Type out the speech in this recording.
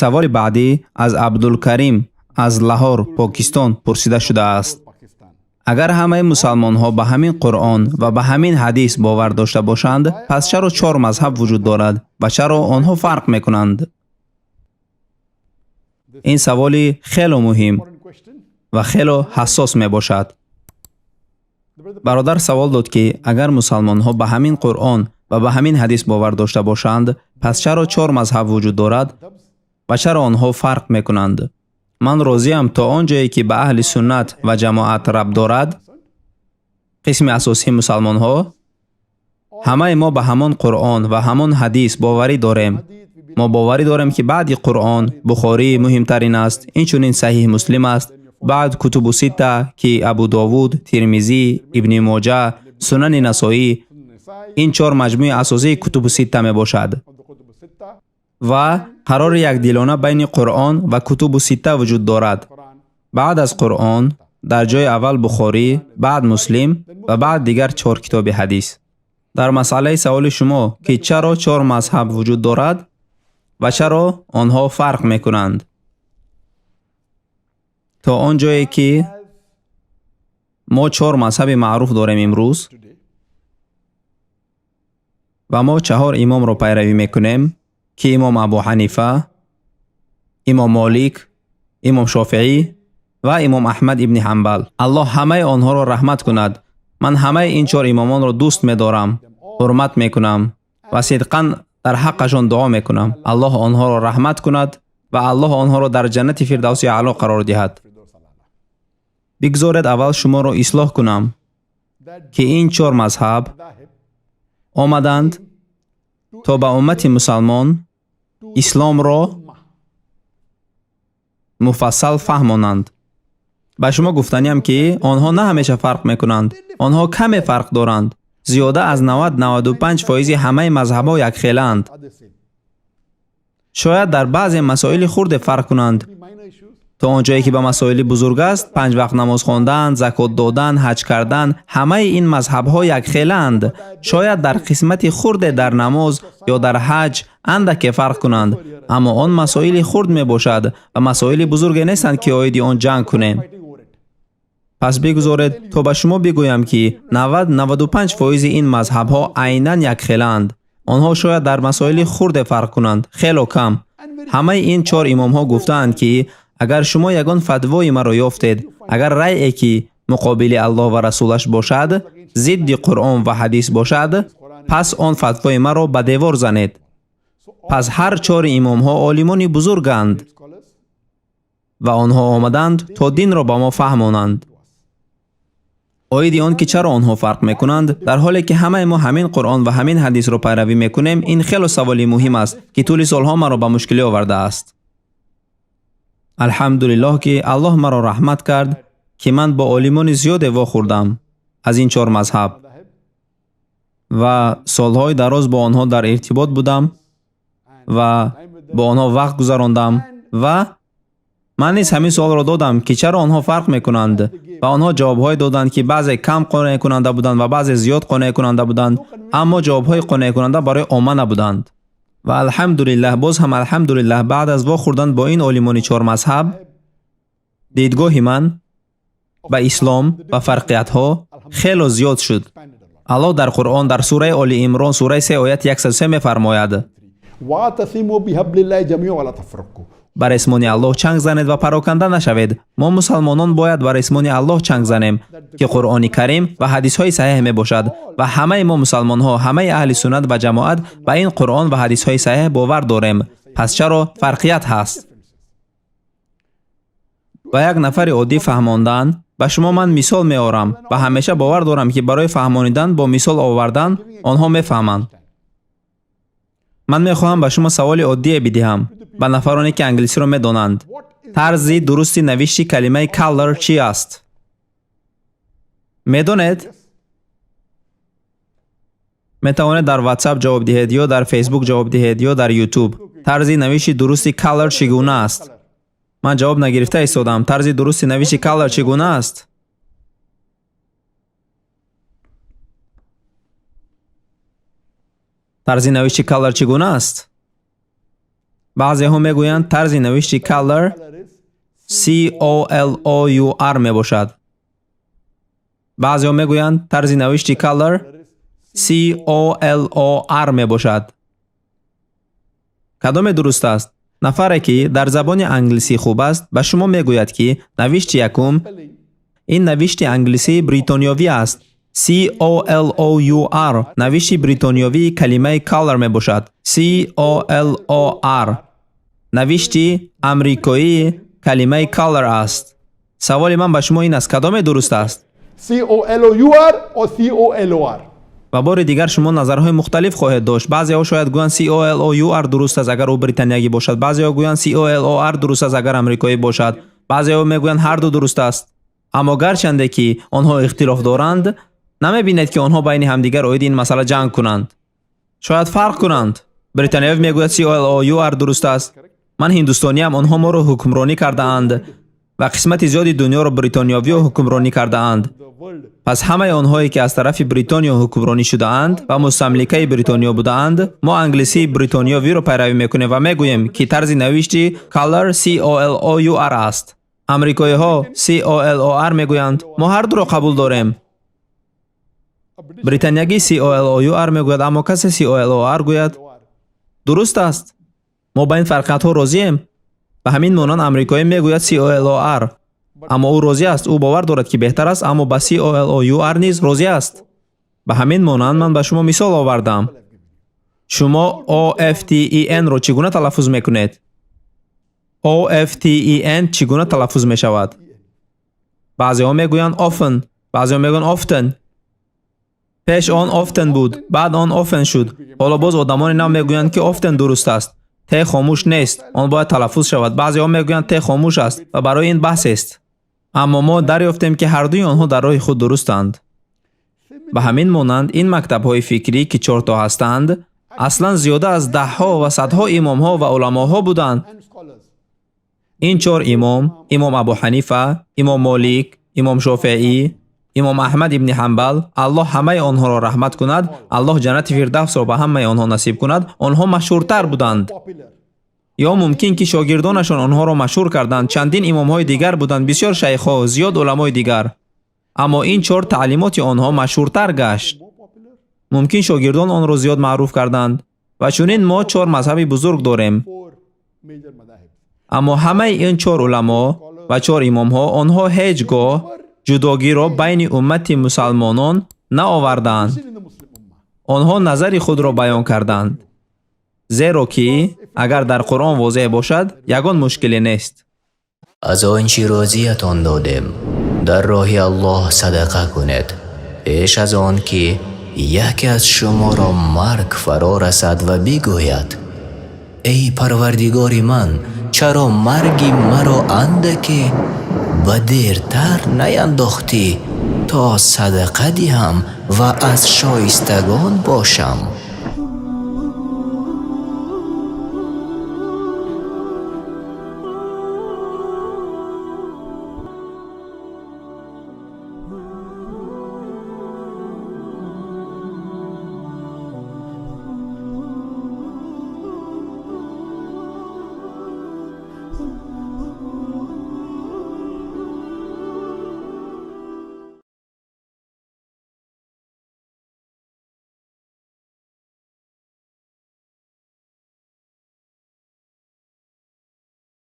саволи баъдӣ аз Абдулкарим аз Лаҳор, Покистон пурсида шудааст: агар ҳамаи мусалмонҳо ба ҳамин Қуръон ва ба ҳамин ҳадис бовар дошта бошанд, пас чаро 4 мазҳаб вуҷуд дорад ва чаро онҳо фарқ мекунанд? ин саволи хело муҳим ва хело ҳассос мебошад. бародар савол дод ки агар мусалмонҳо ба ҳамин Қуръон ва ба ҳамин ҳадис бовар дошта бошанд, пас чаро 4 мазҳаб вуҷуд дорад ва чаро онҳо фарқ мекунанд? ман розиам то он ҷое ки ба аҳли суннат ва ҷамоат рабт дорад, қисми асосии мусалмонҳо, ҳамаи мо ба ҳамон Қуръон ва ҳамон ҳадис боварӣ дорем. мо боварӣ дорем ки баъди Қуръон Бухорӣ муҳимтарин аст, инчунин Саҳиҳ Муслим аст, баъд кутубу ситта ки Абу Довуд, Тирмизӣ, Ибни Моҷа, Сунани Насоӣ, ин 4 маҷмӯи асосии кутубу ситта мебошад. ва қарори якдилона байни Қуръон ва кутубу ситта вуҷуд дорад. баъд аз Қуръон дар ҷои аввал Бухорӣ, баъд Муслим ва баъд дигар 4 китоби ҳадис. дар масъалаи саволи шумо ки чаро 4 мазҳаб вуҷуд дорад ва чаро онҳо фарқ мекунанд, то он ҷое ки мо 4 мазҳаби маъруф дорем имрӯз ва мо 4 имомро пайравӣ мекунем ки имом Абу Ҳанифа, имом Молик, имом Шофиӣ ва имом Аҳмад ибни Ҳамбал. Аллоҳ ҳамаи онҳоро раҳмат кунад. ман ҳамаи ин 4 имомонро дӯст медорам, ҳурмат мекунам ва сидқан дар ҳаққашон дуо мекунам. Аллоҳ онҳоро раҳмат кунад ва Аллоҳ онҳоро дар ҷаннати фирдавси аъло қарор диҳад. бигзоред аввал шуморо ислоҳ кунам ки ин 4 мазҳаб омаданд то ба уммати мусалмон исломро муфассал фаҳмонанд. ба шумо гуфтаниам ки онҳо на ҳамеша фарқ мекунанд, онҳо каме фарқ доранд. зиёда аз 90-95% ҳамаи мазҳабҳо якхелаанд. шояд дар баъзе масоили хурде фарқ кунанд. то он ҷое ки ба масоили бузург аст, 5 вақт намоз хондан, закот додан, ҳаҷ кардан, ҳамаи ин мазҳабҳо якхелаанд. шояд дар қисмати хурде дар намоз ё дар ҳаҷ андаке фарқ кунанд, аммо он масоили хурд мебошад ва масоили бузурге нестанд ки оиди он ҷанг кунем. пас бигузоред то ба шумо бигӯям ки 90-95% ин мазҳабҳо айнан якхелаанд. онҳо шояд дар масоили хурде фарқ кунанд, хело кам. ҳамаи ин 4 имомҳо гуфтаанд ки агар шумо ягон фатвои маро ёфтед, агар райе ки муқобили Аллоҳ ва расулаш бошад, зидди Қуръон ва ҳадис бошад, пас он фатвои маро ба девор занед. пас ҳар 4 имомҳо олимони бузурганд ва онҳо омаданд то динро ба мо фаҳмонанд. оиди он ки чаро онҳо фарқ мекунанд, дар ҳоле ки ҳамаи мо ҳамин Қуръон ва ҳамин ҳадисро пайравӣ мекунем, ин хело саволи муҳим аст ки тӯли солҳо маро ба мушкилӣ овардааст. алҳамдулиллоҳ ки Аллоҳ маро раҳмат кард ки ман бо олимони зиёде вохӯрдам аз ин 4 мазҳаб ва солҳои дароз бо онҳо дар иртибот будам ва бо онҳо вақт гузарондам ва ман низ ҳамин суолро додам ки чаро онҳо фарқ мекунанд ва онҳо ҷавобҳое доданд ки баъзе кам қонеъкунанда буданд ва баъзе зиёд қонеъкунанда буданд, аммо ҷавобҳои қонеъкунанда барои омма набуданд. ва алҳамдулиллаҳ, боз ҳам алҳамдулиллаҳ, баъд аз вохӯрдан бо ин олимони 4 мазҳаб, дидгоҳи ман ба ислом ва фарқиятҳо хело зиёд шуд. аллоҳ дар Қуръон дар сураи Оли Имрон сураи 3 ояти 103 мефармояд: وَاعْتَصِمُوا بِحَبْلِ اللَّهِ جَمِيعًا وَلَا تَفَرَّقُوا. бар эсмони Аллоҳ чанг занед ва пароканда нашавед. мо мусалмонон бояд бар эсмони Аллоҳ чанг занем ки Қуръони Карим ва ҳадисҳои саҳеҳ мебошад ва ҳамаи мо мусалмонҳо, ҳамаи аҳли суннат ва ҷамоат ба ин Қуръон ва ҳадисҳои саҳеҳ бовар дорем. пас чаро фарқият ҳаст? ба як нафари оддӣ фаҳмондан, ба шумо ман мисол меорам ва ҳамеша бовар дорам ки барои фаҳмонидан бо мисол овардан онҳо мефаҳманд. ман мехоҳам ба шумо саволи оддие бидиҳам ба нафароне ки англисиро медонанд. тарзи дурусти навишти калимаи color чӣ аст? медонед? метавонед дар WhatsApp ҷавоб диҳед ё дар Facebook ҷавоб диҳед ё дар YouTube. тарзи навишти дурусти color чӣ гуна аст? ман ҷавоб нагирифта истодам. тарзи дурусти навишти color чӣ гуна аст? тарзи навишти color чӣ гуна аст? баъзеҳо мегӯянд тарзи навишти color COLOUR мебошад. баъзеҳо мегӯянд тарзи навишти color COLOR мебошад. кадоме дуруст аст? нафаре ки дар забони англисӣ хуб аст ба шумо мегӯяд ки навишти якум ин навишти англисӣ бритониёвӣ аст. COLOUR навишти бритониёвии калимаи color мебошад. COLOR навишти амрикоии калимаи color аст. саволи ман ба шумо ин аст: кадоме дуруст аст? COLOUR or COLOR? ва бори дигар шумо назарҳои мухталиф хоҳед дошт. баъзеҳо шояд гӯянд COLOUR дуруст аст агар ӯ британиягӣ бошад. баъзеҳо гӯянд COLOR дуруст аст агар амрикоӣ бошад. баъзеҳо мегӯянд ҳарду дуруст аст. аммо гарчанде ки онҳо ихтилоф доранд, намебинед ки онҳо байни ҳамдигар оиди ин масъала ҷанг кунанд. шояд фарқ кунанд. британиявӣ мегӯяд COLOUR дуруст аст. ман ҳиндустониам, онҳо моро ҳукмронӣ кардаанд ва қисмати зиёди дунёро бритониёвиҳо ҳукмронӣ кардаанд. пас ҳамаи онҳое ки аз тарафи бритониё ҳукмронӣ шудаанд ва мустамликаи бритониё будаанд, мо англисии бритониёвиро пайравӣ мекунем ва мегӯем ки тарзи навишти color COLOUR аст. амрикоиҳо COLOR мегӯянд. мо ҳардуро қабул дорем. британиягӣ COLOUR мегӯяд, аммо касе COLOR гӯяд. дуруст аст. мо ба ин фарқиятҳо розием. ба ҳамин монанд амрикоӣ мегӯяд COLOR, аммо ӯ розӣ аст. ӯ бовар дорад ки беҳтар аст, аммо ба COLOUR низ розӣ аст. ба ҳамин монанд ман ба шумо мисол овардам. шумо OFTEN-ро чӣ гуна талаффуз мекунед? OFTEN чӣ гуна талаффуз мешавад? баъзеҳо мегӯянд often, баъзеҳо мегӯянд often. пеш он often буд, баъд он often шуд. ҳоло боз одамони нав мегӯянд ки often дуруст аст. те хомӯш нест, он бояд талаффуз шавад. баъзеҳо мегӯянд те хомӯш аст ва барои ин баҳсест. аммо мо дарёфтем ки ҳардуи онҳо дар роҳи худ дурустанд. ба ҳамин монанд ин мактабҳои фикрӣ ки 4 ҳастанд, аслан зиёда аз даҳҳо ва садҳо имомҳо ва уламоҳо буданд. ин 4 имом, имом Абу Ҳанифа, имом Молик, имом Шофеӣ, имом Аҳмад ибни Ҳамбал, Аллоҳ ҳамаи онҳоро раҳмат кунад, Аллоҳ ҷаннати фирдавсро ба ҳамаи онҳо насиб кунад, онҳо машҳуртар буданд. ё мумкин ки шогирдонашон онҳоро машҳур карданд. чандин имомҳои дигар буданд, бисёр шайхҳо, зиёд уламои дигар. аммо ин 4 таълимоти онҳо машҳуртар гашт. мумкин шогирдон онро зиёд маъруф карданд. ва чунин мо 4 мазҳаби бузург дорем. аммо ҳамаи ин 4 уламо ва 4 имомҳо онҳо ҳеҷ гоҳ ҷудогиро байни уммати мусалмонон наоварданд. онҳо назари худро баён карданд. зеро ки агар дар Қуръон возеҳ бошад, ягон мушкиле нест. аз он чӣ розиятон додем, дар роҳи Аллоҳ садақа кунед, пеш аз он ки яке аз шуморо марг фаро расад ва бигӯяд: эй Парвардигори ман, чаро марги маро андаке ба дертар наяндохтӣ, то садақа диҳам ва аз шоистагон бошам.